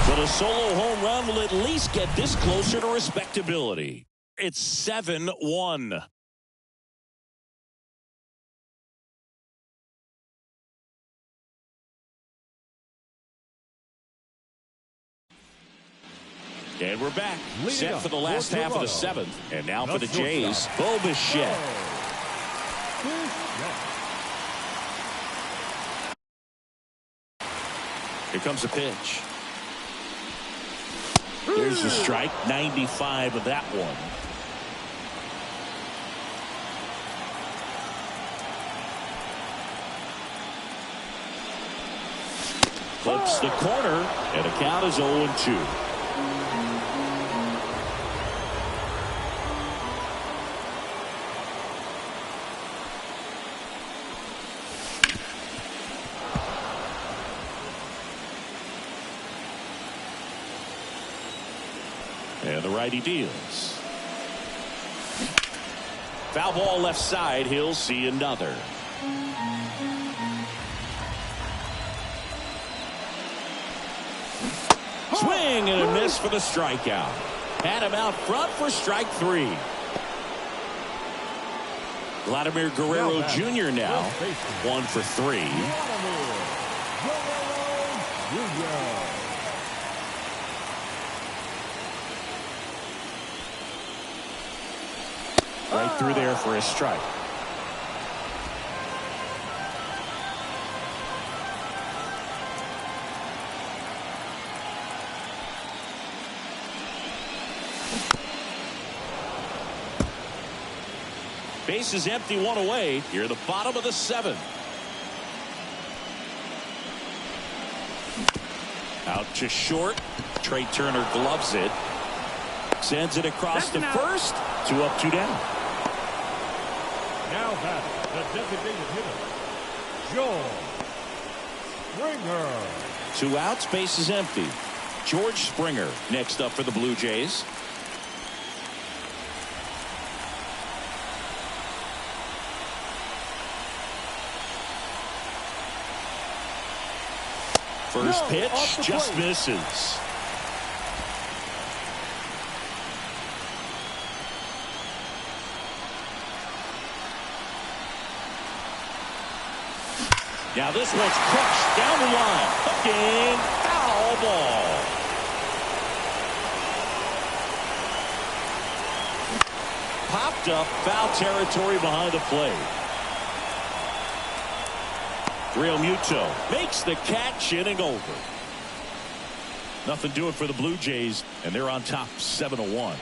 But a solo home run will at least get this closer to respectability. It's 7-1. And we're back. Set for the last half of the 7th. And now for the Jays, Bo Bichette. Here comes a pitch. There's a strike. 95 of that one. Clips the corner, and the count is 0-2. And the righty deals. Foul ball left side. He'll see another. Swing and a miss for the strikeout. Had him out front for strike 3. Vladimir Guerrero Jr. now 1 for 3. Right through there for a strike. Base is empty, 1 away. Here at the bottom of the 7th. Out to short. Trey Turner gloves it. Sends it across to first. 2 up, 2 down. Now batting, the designated hitter, George Springer. 2 outs, base is empty. George Springer next up for the Blue Jays. First pitch just misses. Now this one's crushed down the line. Again, foul ball. Popped up, foul territory behind the plate. Real Muto makes the catch, inning over. Nothing doing for the Blue Jays, and they're on top 7-1.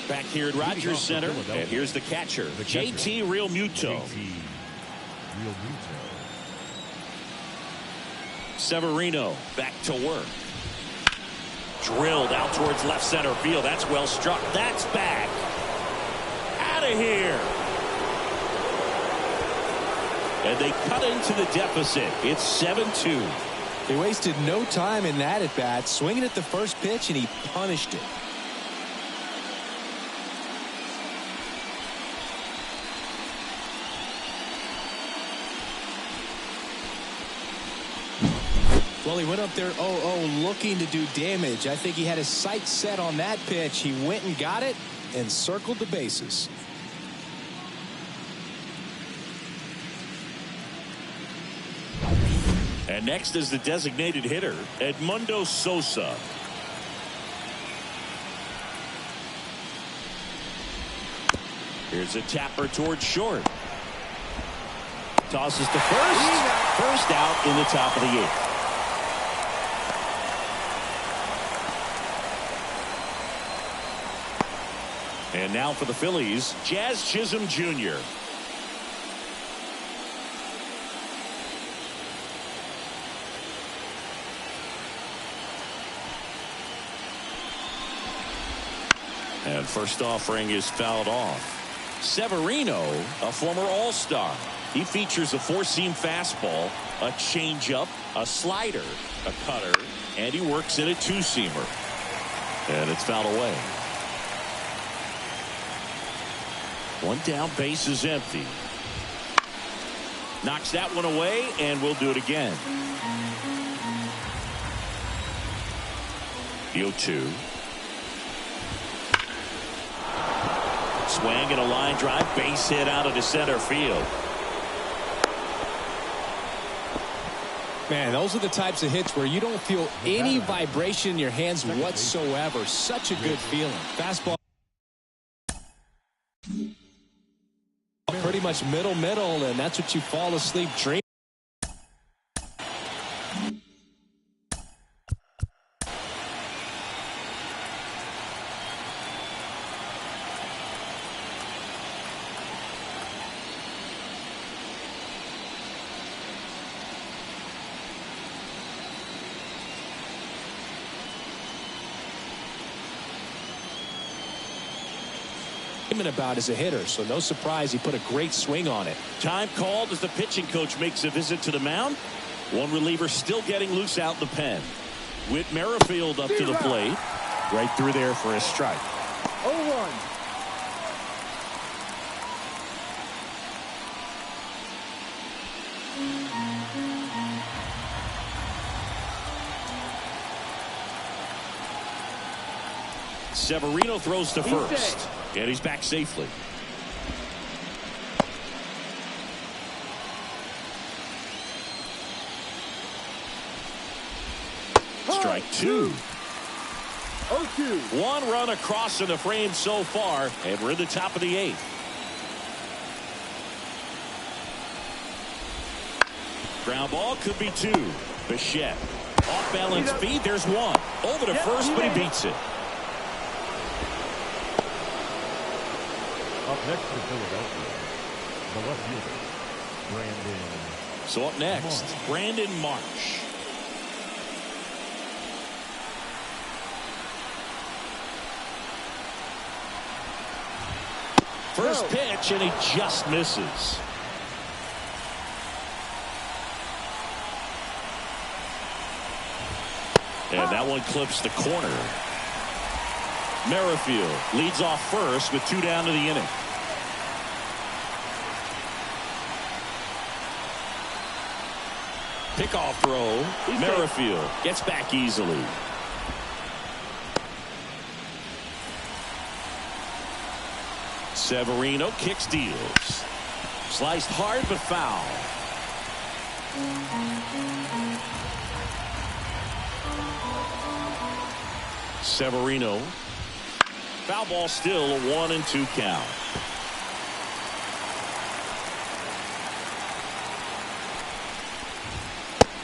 Back here at Rogers Center, and here's the catcher, JT Realmuto. Severino back to work. Drilled out towards left center field. That's well struck. That's back. Out of here. And they cut into the deficit. It's 7-2. They wasted no time in that at bat, swinging at the first pitch, and he punished it. Well, he went up there 0-0 looking to do damage. I think he had his sights set on that pitch. He went and got it and circled the bases. And next is the designated hitter, Edmundo Sosa. Here's a tapper towards short. Tosses to first. First out in the top of the 8th. And now for the Phillies, Jazz Chisholm Jr. And first offering is fouled off. Severino, a former All-Star. He features a 4-seam fastball, a changeup, a slider, a cutter, and he works in a 2-seamer. And it's fouled away. One down, base is empty. Knocks that one away, and we'll do it again. The 0-2. Swing and a line drive, base hit out of the center field. Man, those are the types of hits where you don't feel any vibration in your hands whatsoever. Such a good feeling. Fastball. Pretty much middle, and that's what you fall asleep dreaming. About as a hitter, so no surprise he put a great swing on it. Time called as the pitching coach makes a visit to the mound. One reliever still getting loose out in the pen. Whit Merrifield up to the plate. Right through there for a strike. 0-1. Severino throws to first. And he's back safely. Strike 2. 0-2. One run across in the frame so far, and we're in the top of the 8th. Ground ball could be 2. Bichette. Off balance feed. There's one. Over to first, but he beats it. Up next for Philadelphia, the left fielder, Brandon. So up next, Brandon Marsh. First pitch, and he just misses. And that one clips the corner. Merrifield leads off first with 2 down to the inning. Pickoff throw. Merrifield gets back easily. Severino kicks, deals. Sliced hard but foul. Severino. Foul ball, still a 1-2 count.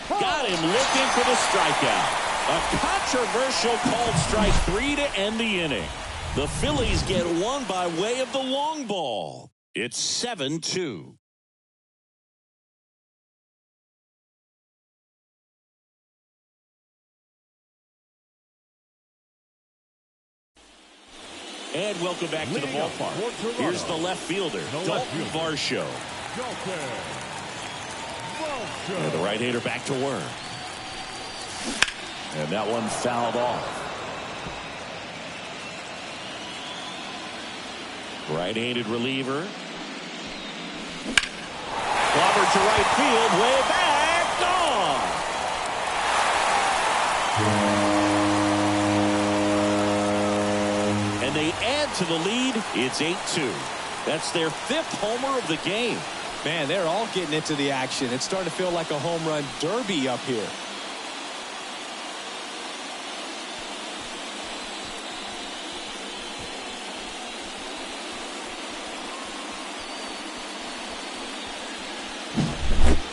Got him looking for the strikeout. A controversial called strike 3 to end the inning. The Phillies get one by way of the long ball. It's 7-2. And welcome back to the ballpark. Here's the left fielder, Dalton Varsho. And the right-hander back to work. And that one fouled off. Right-handed reliever. Clobbered to right field, way back, gone. And they add to the lead. It's 8-2. That's their 5th homer of the game. Man, they're all getting into the action. It's starting to feel like a home run derby up here.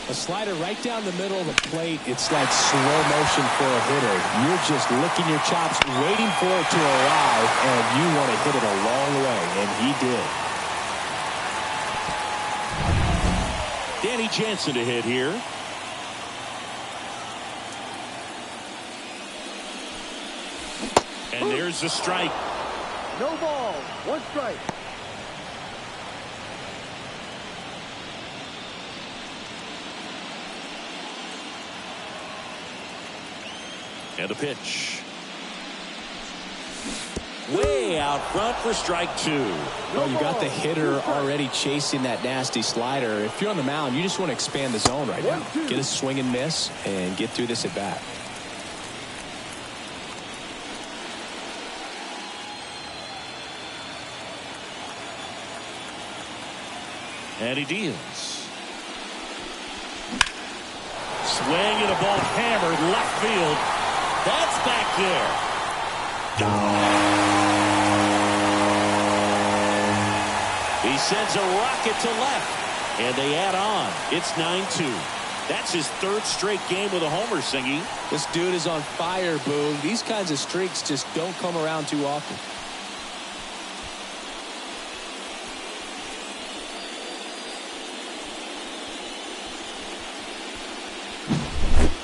A slider right down the middle of the plate. It's like slow motion for a hitter. You're just licking your chops, waiting for it to arrive, and you want to hit it a long way, and he did. Danny Jansen to hit here. And there's the strike. No ball, 1 strike. And a pitch. Way out front for strike 2. Well, you got the hitter already chasing that nasty slider. If you're on the mound, you just want to expand the zone right now. Get a swing and miss and get through this at bat. And he deals. Swing and a ball hammered left field. That's back there. He sends a rocket to left. And they add on. It's 9-2. That's his 3rd straight game with a homer, Singy. This dude is on fire, Boog. These kinds of streaks just don't come around too often.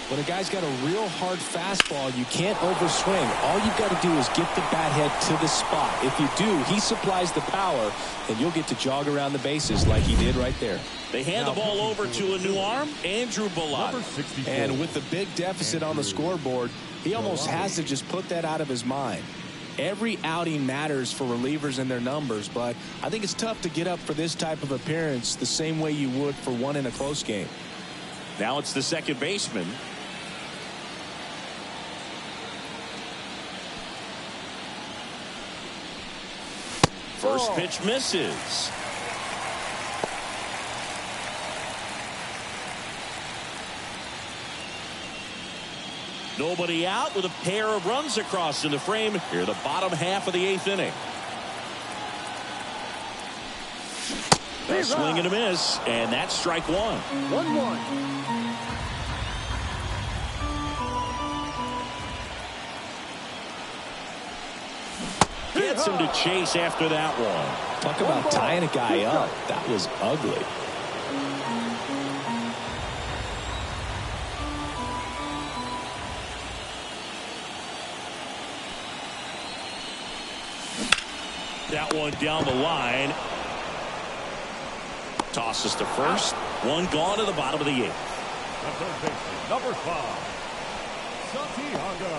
When a guy's got a real hard fastball, you can't overswing. All you've got to do is get the bat head to the spot. If you do, he supplies the power, and you'll get to jog around the bases like he did right there. They hand the ball over to a new arm, Andrew Bellotto. And with the big deficit on the scoreboard, he almost has to just put that out of his mind. Every outing matters for relievers and their numbers, but I think it's tough to get up for this type of appearance the same way you would for one in a close game. Now it's the second baseman. First pitch misses. Nobody out with a pair of runs across in the frame here, the bottom half of the 8th inning. A swing and a miss, and that's strike 1. 1-1. Gets him to chase after that one. Talk about tying a guy up. That was ugly. That one down the line. Tosses to first. One gone to the bottom of the 8th. The third baseman, number 5, Santiago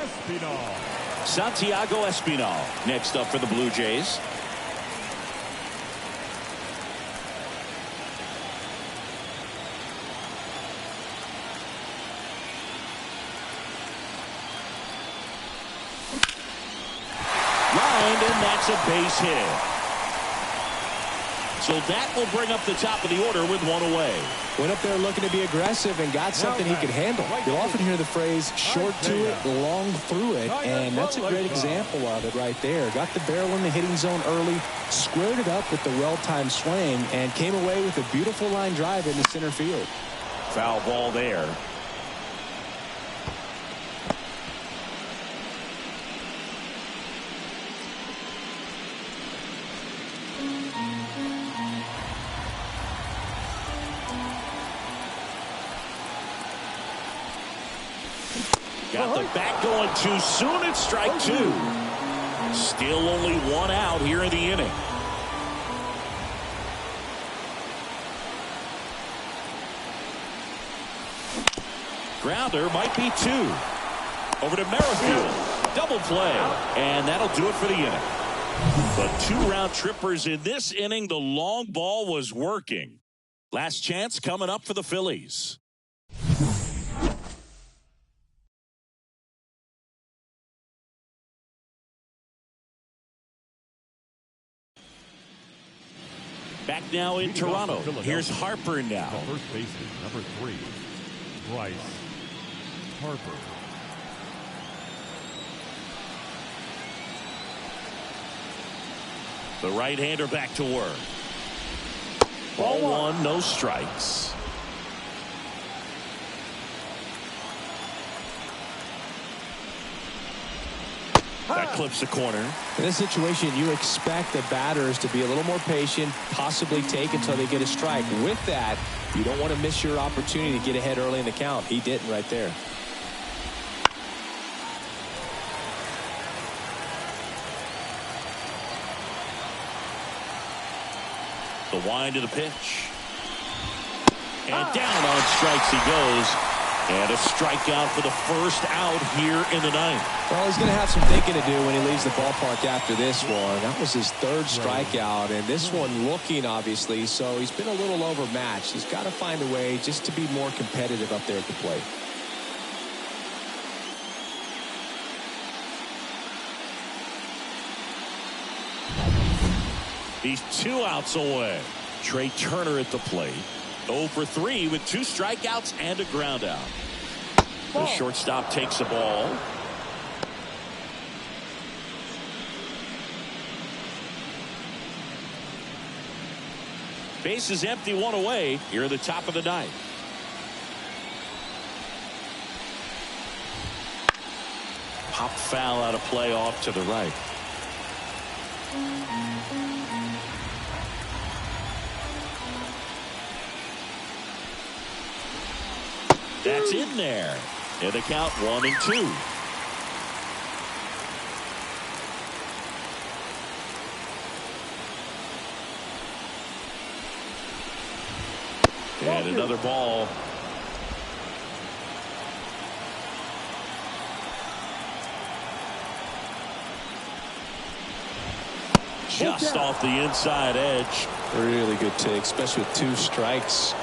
Espinal. Santiago Espinal next up for the Blue Jays. Lined, and that's a base hit. So that will bring up the top of the order with one away. Went up there looking to be aggressive and got something he could handle. You'll often hear the phrase short to it, long through it, and that's a great example of it right there. Got the barrel in the hitting zone early, squared it up with the well-timed swing, and came away with a beautiful line drive into center field. Foul ball there. Got the bat going too soon. It's strike two. Still only one out here in the inning. Grounder might be two. Over to Merrifield. Double play. And that'll do it for the inning. But 2 round trippers in this inning. The long ball was working. Last chance coming up for the Phillies. Back now in Toronto. Here's Harper now. The first baseman, number 3, Bryce Harper. The right-hander back to work. Ball one, no strikes. That clips the corner. In this situation, you expect the batters to be a little more patient, possibly take until they get a strike. With that, you don't want to miss your opportunity to get ahead early in the count. He didn't right there. The wind of the pitch. And down on strikes he goes. And a strikeout for the first out here in the ninth. Well, he's going to have some thinking to do when he leaves the ballpark after this one. That was his 3rd strikeout, and this one looking, obviously, so he's been a little overmatched. He's got to find a way just to be more competitive up there at the plate. He's 2 outs away. Trey Turner at the plate. 0 for 3 with 2 strikeouts and a ground out. The shortstop takes the ball. Base is empty, 1 away here at the top of the ninth. Pop foul out of play off to the right. That's in there. And the count 1 and 2. And another ball. Just off the inside edge. Really good take, especially with 2 strikes.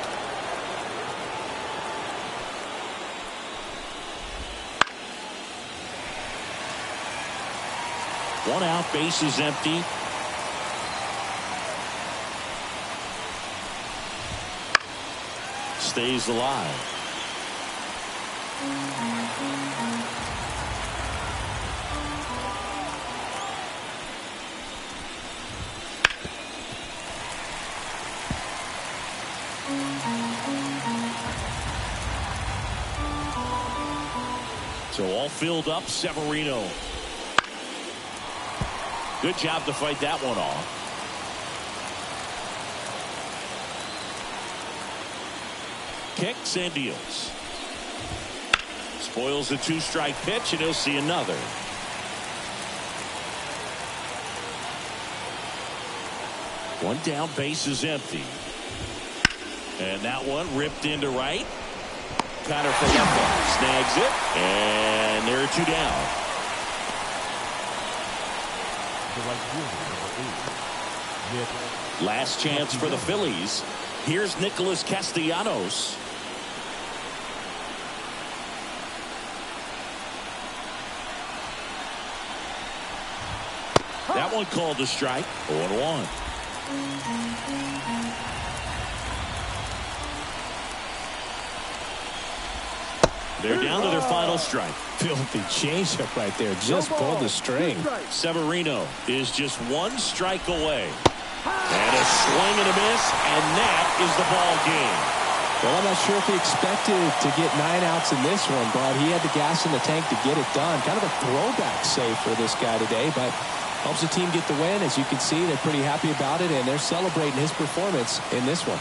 One out, base is empty. Stays alive. So all filled up, Severino. Good job to fight that one off. Kicks and deals. Spoils the 2-strike pitch, and he'll see another. One down, base is empty. And that one ripped into right. Connor from left, snags it, and there are 2 down. Last chance for the Phillies. Here's Nicholas Castellanos. That one called a strike. 0-1. They're down to their final strike. Filthy changeup right there. Just pulled the string. Severino is just one strike away. And a swing and a miss, and that is the ball game. Well, I'm not sure if he expected to get 9 outs in this one, but he had the gas in the tank to get it done. Kind of a throwback save for this guy today, but helps the team get the win. As you can see, they're pretty happy about it, and they're celebrating his performance in this one.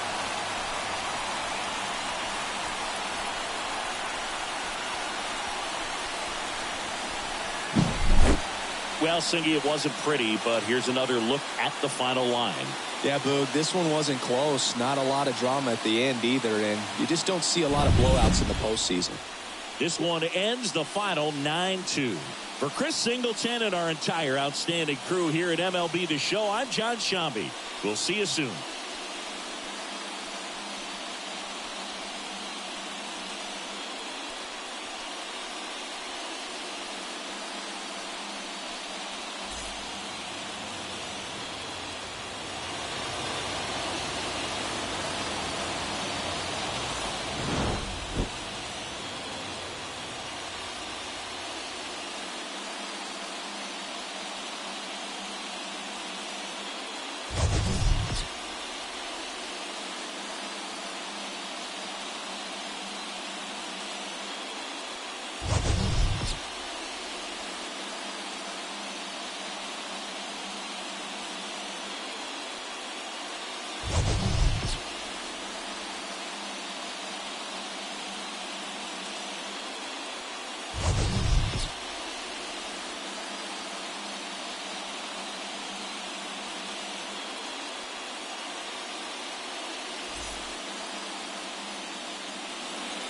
Well, Singy, it wasn't pretty, but here's another look at the final line. Yeah, Boog, this one wasn't close. Not a lot of drama at the end either, and you just don't see a lot of blowouts in the postseason. This one ends the final 9-2. For Chris Singleton and our entire outstanding crew here at MLB The Show, I'm John Shambi. We'll see you soon.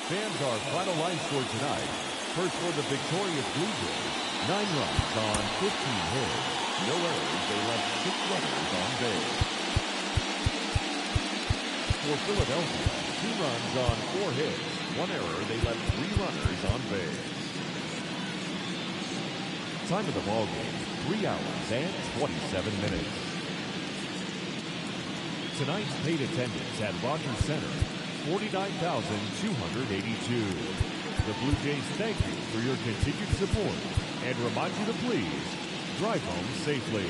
Fans, our final line score tonight. First for the victorious Blue Jays, 9 runs on 15 hits. No errors, they left 6 runners on base. For Philadelphia, 2 runs on 4 hits. 1 error, they left 3 runners on base. Time of the ball game, 3 hours and 27 minutes. Tonight's paid attendance at Rogers Center, 49,282. The Blue Jays thank you for your continued support and remind you to please drive home safely.